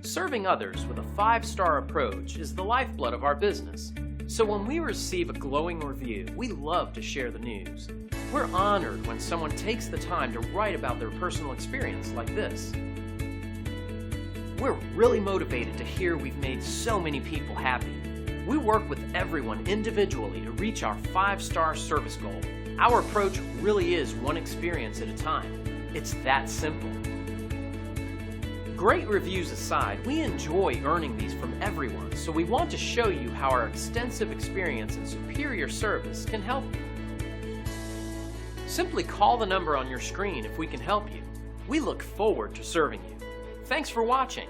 Serving others with a 5-star approach is the lifeblood of our business. So when we receive a glowing review, we love to share the news. We're honored when someone takes the time to write about their personal experience like this. We're really motivated to hear we've made so many people happy. We work with everyone individually to reach our 5-star service goal. Our approach really is one experience at a time. It's that simple. Great reviews aside, we enjoy earning these from everyone, so we want to show you how our extensive experience and superior service can help you. Simply call the number on your screen if we can help you. We look forward to serving you. Thanks for watching.